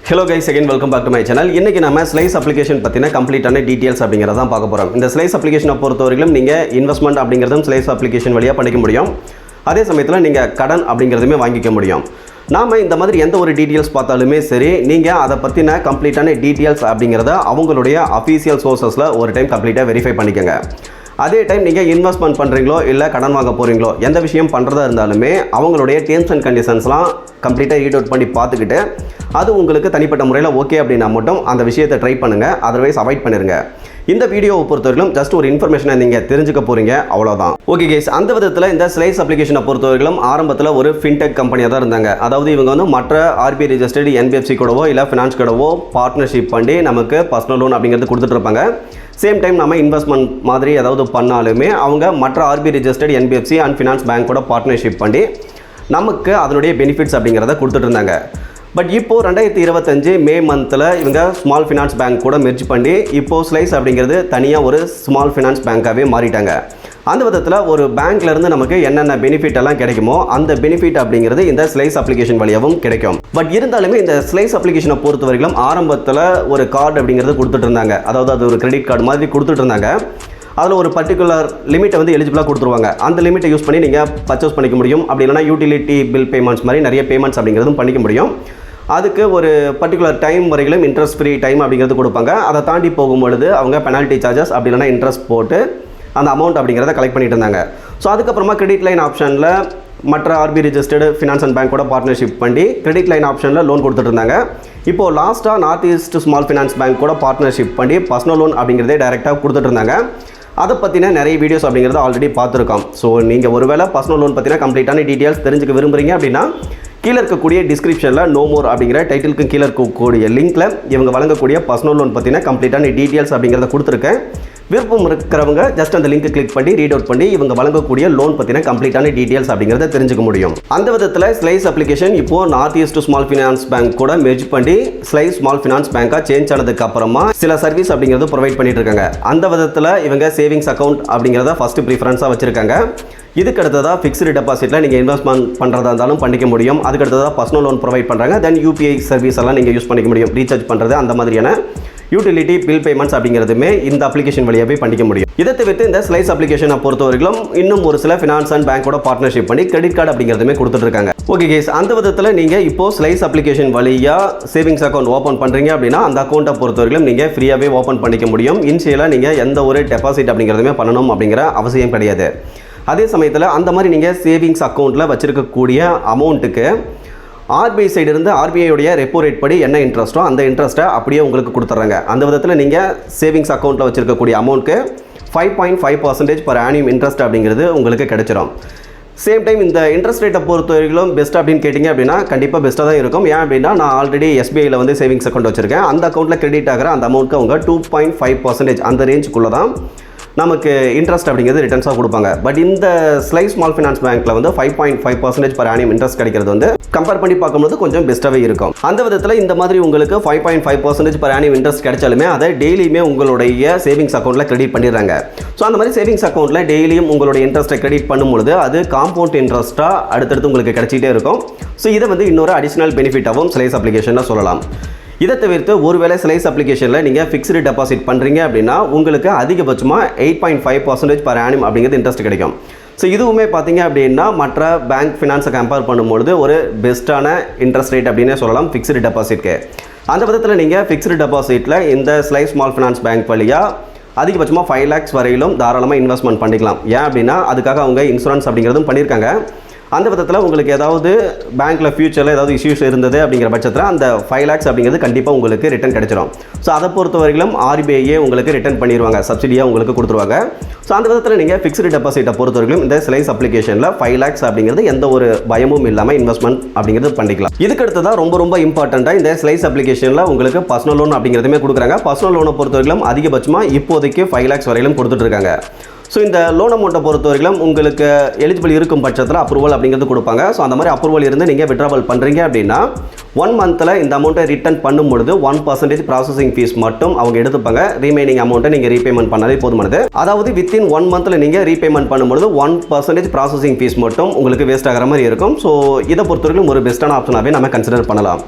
Hello guys, again welcome back to my channel. இன்னைக்கு நாம slice application பத்தின கம்ப்ளீட்டான details அப்படிங்கறத தான் பார்க்க போறோம். இந்த ஸ்லைஸ் அப்ளிகேஷனை பொறுத்தவரையிலும் நீங்க இன்வெஸ்ட்மென்ட் அப்படிங்கறதும் ஸ்லைஸ் அப்ளிகேஷன் வழியா பண்ணிக்க முடியும். அதே சமயத்துல நீங்க கடன் அப்படிங்கறதுமே வாங்கிக்க முடியும். நாம இந்த மாதிரி எந்த ஒரு டீடைல்ஸ் பார்த்தாலுமே சரி, நீங்க அத பத்தின கம்ப்ளீட்டான டீடைல்ஸ் அப்படிங்கறத அவங்களுடைய அபிஷியல் சோர்சஸ்ல ஒரு டைம் கம்ப்ளீட்டா வெரிஃபை பண்ணிக்கங்க. அதே டைம் நீங்கள் இன்வெஸ்ட்மெண்ட் பண்ணுறீங்களோ இல்லை கடன் வாங்க போகிறீங்களோ எந்த விஷயம் பண்ணுறதா இருந்தாலுமே அவங்களுடைய டேர்ம்ஸ் அண்ட் கண்டிஷன்ஸ்லாம் கம்ப்ளீட்டாக ரீட் அவுட் பண்ணி பார்த்துக்கிட்டு அது உங்களுக்கு தனிப்பட்ட முறையில் ஓகே அப்படின்னா மட்டும் அந்த விஷயத்தை ட்ரை பண்ணுங்கள், அதர்வைஸ் அவாய்ட் பண்ணிடுங்க. இந்த வீடியோவை பொறுத்தவரைக்கும் ஜஸ்ட் ஒரு இன்ஃபர்மேஷனை நீங்கள் தெரிஞ்சுக்க போகிறீங்க, அவ்வளோதான். ஓகே கேஸ், அந்த விதத்தில் இந்த ஸ்லைஸ் அப்ளிகேஷனை பொறுத்தவரைக்கும் ஆரம்பத்தில் ஒரு ஃபின்டெக் கம்பெனியாக தான் இருந்தாங்க. அதாவது இவங்க வந்து மற்ற ஆர்பிஐ ரெஜிஸ்டர்டு NBFC கூடவோ இல்லை ஃபினான்ஸ் கூடவோ பார்ட்னர்ஷிப் பண்ணி நமக்கு பர்சனல் லோன் அப்படிங்கிறது கொடுத்துட்ருப்பாங்க. சேம் டைம் நம்ம இன்வெஸ்ட்மெண்ட் மாதிரி ஏதாவது பண்ணாலுமே அவங்க மற்ற RBI registered NBFC and finance bank கூட பார்ட்னர்ஷிப் பண்ணி நமக்கு அதனுடைய பெனிஃபிட்ஸ் அப்படிங்கிறத கொடுத்துட்டு இருந்தாங்க. பட் இப்போது 2025 மே மந்தில் இவங்க ஸ்மால் ஃபினான்ஸ் பேங்க் கூட மெர்ஜ் பண்ணி இப்போது ஸ்லைஸ் அப்படிங்கிறது தனியாக ஒரு ஸ்மால் ஃபினான்ஸ் பேங்காகவே மாறிட்டாங்க. அந்த விதத்தில் ஒரு பேங்க்லேருந்து நமக்கு என்னென்ன பெனிஃபிட் எல்லாம் கிடைக்குமோ அந்த பெனிஃபிட் அப்படிங்கிறது இந்த ஸ்லைஸ் அப்ளிகேஷன் வழியாகவும் கிடைக்கும். பட் இருந்தாலுமே இந்த ஸ்லைஸ் அப்ளிகேஷனை பொறுத்த வரைக்கும் ஆரம்பத்தில் ஒரு கார்டு அப்படிங்கிறது கொடுத்துட்டு இருந்தாங்க. அதாவது அது ஒரு கிரெடிட் கார்டு மாதிரி கொடுத்துட்டு இருந்தாங்க. அதில் ஒரு பர்டிகுலர் லிமிட்டை வந்து எலிஜிபிளாக கொடுத்துருவாங்க. அந்த லிமிட்டை யூஸ் பண்ணி நீங்கள் பர்ச்சேஸ் பண்ணிக்க முடியும். அப்படி இல்லைனா யூட்டிலிட்டி பில் பேமெண்ட்ஸ் மாதிரி நிறைய பேமெண்ட்ஸ் அப்படிங்கிறதும் பண்ணிக்க முடியும். அதுக்கு ஒரு பர்டிகுலர் டைம் வரையிலும் இன்ட்ரெஸ்ட் ஃப்ரீ டைம் அப்படிங்கிறது கொடுப்பாங்க. அதை தாண்டி போகும்பொழுது அவங்க பெனால்ட்டி சார்ஜஸ் அப்படி இல்லைனா இன்ட்ரெஸ்ட் போட்டு அந்த அமௌண்ட் அப்படிங்கிறத கலெக்ட் பண்ணிட்டு இருந்தாங்க. ஸோ அதுக்கப்புறமா கிரெடிட் லைன் ஆப்ஷனில் மற்ற RBI registered finance and bank கூட பார்ட்னர்ஷிப் பண்ணி கிரெடிட் லைன் ஆப்ஷனில் லோன் கொடுத்துட்டு இருந்தாங்க. இப்போது லாஸ்ட்டாக north east small finance bank கூட பார்ட்னர்ஷிப் பண்ணி பர்சனல் லோன் அப்படிங்கிறதே டைரெக்டாக கொடுத்துட்டு இருந்தாங்க. அதை பற்றின நிறைய வீடியோஸ் அப்படிங்கிறத ஆல்ரெடி பார்த்துருக்கோம். ஸோ நீங்கள் ஒருவேளை பர்சனல் லோன் பற்றின கம்ப்ளீட்டான டீட்டெயில்ஸ் தெரிஞ்சுக்க விரும்புகிறீங்க அப்படின்னா கீழே இருக்கக்கூடிய டிஸ்கிரிப்ஷனில் நோ மோர் அப்படிங்கிற டைட்டிலுக்கு கீழே இருக்கக்கூடிய லிங்க்கில் இவங்க வழங்கக்கூடிய பர்சனல் லோன் பற்றின கம்ப்ளீட்டான டீட்டெயில்ஸ் அப்படிங்கிறத கொடுத்துருக்கேன். விருப்பம் இருக்கிறவங்க ஜஸ்ட் அந்த லிங்க் கிளிக் பண்ணி ரீட் அவுட் பண்ணி இவங்க வழங்கக்கூடிய லோன் பற்றின கம்ப்ளீட்டான டீட்டெயில்ஸ் அப்படிங்கிறத தெரிஞ்சுக்க முடியும். அந்த விதத்தில் ஸ்லைஸ் அப்ளிகேஷன் இப்போது north east small finance bank கூட மெர்ஜ் பண்ணி ஸ்லைஸ் ஸ்மால் ஃபினான்ஸ் பேங்காக சேஞ்ச் ஆனதுக்கு அப்புறமா சில சர்வீஸ் அப்படிங்கிறது ப்ரொவைட் பண்ணிட்டு இருக்காங்க. அந்த விதத்தில் இவங்க சேவிங்ஸ் அக்கௌண்ட் அப்படிங்கிறத ஃபஸ்ட்டு ப்ரிஃபரன்ஸாக வச்சுருக்காங்க. இதுக்கு அடுத்ததாக ஃபிக்ஸ்டு டெபாசிட்டில் நீங்கள் இன்வெஸ்ட்மெண்ட் பண்ணுறதா இருந்தாலும் பண்ணிக்க முடியும். அதுக்கு அடுத்ததாக பர்சனல் லோன் ப்ரொவைட் பண்ணுறாங்க. தென் UPI சர்வீஸ் எல்லாம் நீங்கள் யூஸ் பண்ணிக்க முடியும். ரீசார்ஜ் பண்ணுறது அந்த மாதிரியான யூட்டிலிட்டி பில் பேமெண்ட்ஸ் அப்படிங்கிறதுமே இந்த அப்ளிகேஷன் வழியாகவே பண்ணிக்க முடியும். இதை தவிர்த்து இந்த ஸ்லைஸ் அப்ளிகேஷனை பொறுத்தவரைக்கும் இன்னும் ஒரு சில ஃபினான்ஸ் அண்ட் பேங்கோட பார்ட்னர்ஷிப் பண்ணி கிரெடிட் கார்டு அப்படிங்கிறதுமே கொடுத்துட்ருக்காங்க. ஓகே கேஸ், அந்த விதத்தில் நீங்கள் இப்போது ஸ்லைஸ் அப்ளிகேஷன் வழியாக சேவிங்ஸ் அக்கௌண்ட் ஓப்பன் பண்ணுறீங்க அப்படின்னா அந்த அக்கௌண்ட்டை பொறுத்தவரைக்கும் நீங்கள் ஃப்ரீயாகவே ஓப்பன் பண்ணிக்க முடியும். இனிஷியலாக நீங்கள் எந்த ஒரு டெபாசிட் அப்படிங்கிறதுமே பண்ணணும் அப்படிங்கிற அவசியம் கிடையாது. அதே சமயத்தில் அந்த மாதிரி நீங்கள் சேவிங்ஸ் அக்கௌண்ட்டில் வச்சுருக்கக்கூடிய அமௌண்ட்டுக்கு ஆர்பிஐ சைடு இருந்து ஆர்பிஐயோடைய ரெப்போ ரேட் படி என்ன இன்ட்ரெஸ்ட்டோ அந்த இன்ட்ரெஸ்ட்டை அப்படியே உங்களுக்கு கொடுத்துட்றாங்க. அந்த விதத்தில் நீங்கள் சேவிங்ஸ் அக்கௌண்ட்டில் வச்சுருக்கக்கூடிய அமௌண்ட்க்கு 5.5% per annum இன்ட்ரெஸ்ட் அப்படிங்கிறது உங்களுக்கு கிடைச்சிடும். சேம் டைம் இந்த இன்ட்ரெஸ்ட் ரேட்டை பொறுத்த வரைக்கும் பெஸ்ட் அப்படின்னு கேட்டிங்க அப்படின்னா கண்டிப்பாக பெஸ்ட்டாக தான் இருக்கும். ஏன் அப்படின்னா நான் ஆல்ரெடி SBIயில் வந்து சேவிங்ஸ் அக்கௌண்ட் வச்சுருக்கேன். அந்த அக்கௌண்ட்டில் கிரெடிட் ஆகிற அந்த அமௌண்ட்க்கு அவங்க 2.5% அந்த ரேஞ்சுக்குள்ளே தான் நமக்கு இன்ட்ரெஸ்ட் அப்படிங்கிறது ரிட்டர்ன்ஸாக கொடுப்பாங்க. பட் இந்த ஸ்லைஸ் ஸ்மால் ஃபினான்ஸ் பேங்க்கில் வந்து 5.5% per annum இன்ட்ரெஸ்ட் கிடைக்கிறது வந்து கம்பேர் பண்ணி பார்க்கும்போது கொஞ்சம் பெஸ்ட்டாகவே இருக்கும். அந்த விதத்தில் இந்த மாதிரி உங்களுக்கு 5.5% per annum இன்ட்ரெஸ்ட் கிடைச்சாலுமே அதை டெய்லியுமே உங்களுடைய சேவிங்ஸ் அக்கௌண்ட்டில் கிரெடிட் பண்ணிடுறாங்க. ஸோ அந்த மாதிரி சேவிங்ஸ் அக்கௌண்ட்டில் டெய்லியும் உங்களுடைய இன்ட்ரெஸ்ட்டை கிரெடிட் பண்ணும்பொழுது அது காம்பவுண்ட் இன்ட்ரெஸ்ட்டாக அடுத்தடுத்து உங்களுக்கு கிடைச்சிட்டே இருக்கும். ஸோ இதை வந்து இன்னொரு அடிஷனல் பெனிஃபிட்டாகவும் ஸ்லைஸ் அப்ளிகேஷனில் சொல்லலாம். இதை தவிர்த்து ஒருவேளை ஸ்லைஸ் அப்ளிகேஷனில் நீங்கள் ஃபிக்ஸ்டு டெபாசிட் பண்ணுறீங்க அப்படின்னா உங்களுக்கு அதிகபட்சமாக 8.5% per annum அப்படிங்கிறது இன்ட்ரெஸ்ட் கிடைக்கும். ஸோ இதுவுமே பார்த்தீங்க அப்படின்னா மற்ற பேங்க் ஃபினான்ஸை கம்பேர் பண்ணும்பொழுது ஒரு பெஸ்ட்டான இன்ட்ரெஸ்ட் ரேட் அப்படின்னே சொல்லலாம் ஃபிக்ஸ்டு டெபாசிட்க்கு. அந்த விதத்தில் நீங்கள் ஃபிக்ஸ்டு டெபாசிட்டில் இந்த ஸ்லைஸ் ஸ்மால் ஃபினான்ஸ் பேங்க் வழியாக அதிகபட்சமாக 5 lakhs வரையிலும் தாராளமாக இன்வெஸ்ட்மெண்ட் பண்ணிக்கலாம். ஏன் அப்படின்னா அதுக்காக அவங்க இன்சூரன்ஸ் அப்படிங்கிறதும் பண்ணியிருக்காங்க. அந்த விதத்தில் உங்களுக்கு ஏதாவது பேங்க்கில் ஃபியூச்சரில் ஏதாவது இஷ்யூஸ் இருந்தது அப்படிங்கிற பட்சத்தில் அந்த 5 lakhs அப்படிங்கிறது கண்டிப்பாக உங்களுக்கு ரிட்டர்ன் கிடைச்சிடும். ஸோ அதை பொறுத்த வரைக்கும் RBIயே உங்களுக்கு ரிட்டர்ன் பண்ணிடுவாங்க, சப்சிடியாக உங்களுக்கு கொடுத்துருவாங்க. ஸோ அந்த விதத்தில் நீங்கள் ஃபிக்ஸ்டு டெபாசிட்டை பொறுத்த வரைக்கும் இந்த ஸ்லைஸ் அப்ளிகேஷனில் 5 lakhs அப்படிங்கிறது எந்த ஒரு பயமும் இல்லாமல் இன்வெஸ்ட்மெண்ட் அப்படிங்கிறது பண்ணிக்கலாம். இதுக்கு அடுத்ததான் ரொம்ப இம்பார்ட்டண்ட்டாக இந்த ஸ்லைஸ் அப்ளிகேஷனில் உங்களுக்கு பர்சனல் லோன் அப்படிங்கிறதுமே கொடுக்குறாங்க. பர்சனல் லோனை பொறுத்த வரைக்கும் அதிகபட்சமாக இப்போதைக்கு 5 lakhs வரையிலும் கொடுத்துட்ருக்காங்க. ஸோ இந்த லோன் அமௌண்ட்டை பொறுத்த வரைக்கும் உங்களுக்கு எலிஜிபிள் இருக்கும் பட்சத்தில் அப்ரூவல் அப்படிங்கிறது கொடுப்பாங்க. ஸோ அந்த மாதிரி அப்ரூவல் இருந்து நீங்கள் விட்ராவல் பண்ணுறீங்க அப்படின்னா 1 monthல் இந்த அமௌண்ட்டை ரிட்டர்ன் பண்ணும்பொழுது 1% ப்ராசஸிங் ஃபீஸ் மட்டும் அவங்க எடுத்துப்பாங்க. ரீமைனிங் அமௌண்ட்டை நீங்கள் ரீபேமெண்ட் பண்ணாலே போதுமானது. அதாவது வித்தின் 1 monthல் நீங்கள் ரீபேமெண்ட் பண்ணும்பொழுது 1% ப்ராசஸிங் ஃபீஸ் மட்டும் உங்களுக்கு வேஸ்ட் ஆகிற மாதிரி இருக்கும். ஸோ இதை பொறுத்த வரைக்கும் ஒரு பெஸ்ட்டான ஆப்ஷனாகவே நம்ம கன்சிடர் பண்ணலாம்.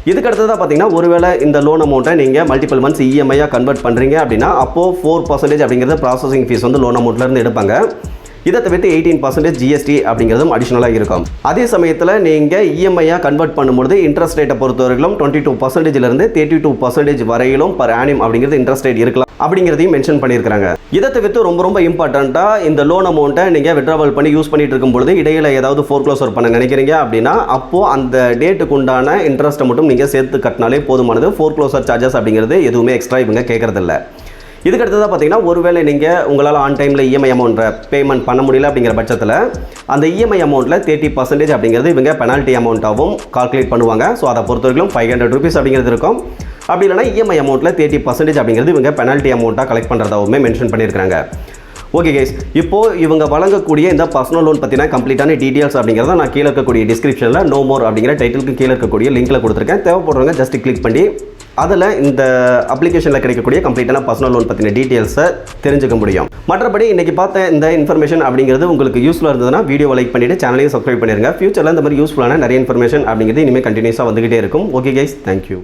இதுக்கு அடுத்ததாக பார்த்தீங்கன்னா ஒருவேளை இந்த லோன் அமௌண்ட்டை நீங்கள் மல்டிபிள் மந்த்ஸ் இஎம்ஐயாக கன்வெர்ட் பண்ணுறீங்க அப்படின்னா அப்போது 4% அப்படிங்கிறது ப்ராசஸிங் ஃபீஸ் வந்து லோன் அமௌண்ட்லேருந்து எடுப்பாங்க. இதை தவிர்த்து 18% ஜிஎஸ்டி அப்படிங்கிறதும் அடிஷனலாக இருக்கும். அதே சமயத்தில் நீங்கள் இஎம்ஐயாக கன்வெர்ட் பண்ணும்போது இன்ட்ரெஸ்ட் ரேட்டை பொறுத்தவரைக்கும் 22%லேருந்து 32% வரையிலும் பர் ஆனியம் அப்படிங்கிறது இன்ட்ரெஸ்ட் ரேட் இருக்கலாம் அப்படிங்கிறதையும் மென்ஷன் பண்ணியிருக்காங்க. இதை தவிர்த்து ரொம்ப இம்பார்ட்டண்ட்டாக இந்த லோன் அமௌண்ட்டை நீங்கள் விட்ராவல் பண்ணி யூஸ் பண்ணிட்டு இருக்கும்பொழுது இடையில ஏதாவது ஃபோர்க்ளோசர் பண்ண நினைக்கிறீங்க அப்படின்னா அப்போது அந்த டேட்டுக்கு உண்டான இன்ட்ரெஸ்ட்டை மட்டும் நீங்கள் சேர்த்து கட்டினாலே போதுமானது. ஃபோர்க்ளோசர் சார்ஜஸ் அப்படிங்கிறது எதுவுமே எக்ஸ்ட்ரா இவங்க கேட்கறதில்ல. இதுக்கு அடுத்ததாக பார்த்தீங்கன்னா ஒருவேளை நீங்கள் உங்களால் ஆன் டைமில் இஎம்ஐ அமௌண்ட்டை பேமெண்ட் பண்ண முடியல அப்படிங்கிற பட்சத்தில் அந்த இஎம்ஐ அமௌண்ட்டில் 30% அப்படிங்கிறது இவங்க பெனால்ட்டி அமௌண்ட்டாகவும் கால்குலேட் பண்ணுவாங்க. ஸோ அதை பொறுத்தவரைக்கும் 500 rupees அப்படிங்கிறது இருக்கும். அப்படி இல்லைனா இஎம்ஐ அமௌண்ட்டில் 30% அப்படிங்கிறது இவங்க பெனால்ட்டி அமௌண்ட்டாக கலெக்ட் பண்ணுறதாகவுமே மென்ஷன் பண்ணியிருக்காங்க. ஓகே கைஸ், இப்போது இவங்க வழங்கக்கூடிய இந்த பர்சனல் லோன் பற்றின கம்ப்ளீட்டான டீட்டெயில்ஸ் அப்படிங்கிறத நான் கீழே இருக்கக்கூடிய டிஸ்கிரிப்ஷனில் நோ மோர் அப்படிங்கிற டைட்டிலுக்கு கீழே இருக்கக்கூடிய லிங்க்கில் கொடுத்துருக்கேன். தேவைப்படுறவங்க ஜஸ்ட் கிளிக் பண்ணி அதில் இந்த அப்ளிகேஷனில் கிடைக்கக்கூடிய கம்ப்ளீட்டான பர்சனல் லோன் பற்றின டீட்டெயில்ஸை தெரிஞ்சுக்க முடியும். மற்றபடி இன்றைக்கி பார்த்த இந்த இன்ஃபர்மேஷன் அப்படிங்கிறது உங்களுக்கு யூஸ்ஃபுல்லாக இருந்ததுன்னா வீடியோவை லைக் பண்ணிவிட்டு சேனலையும் சப்ஸ்கிரைப் பண்ணிடுங்க. ஃபியூச்சரில் இந்த மாதிரி யூஸ்ஃபுல்லான நிறைய இன்ஃபர்மேஷன் அப்படிங்கிறது இனிமேல் கண்டினியூஸாக வந்துகிட்டே இருக்கும். Okay guys, thank you.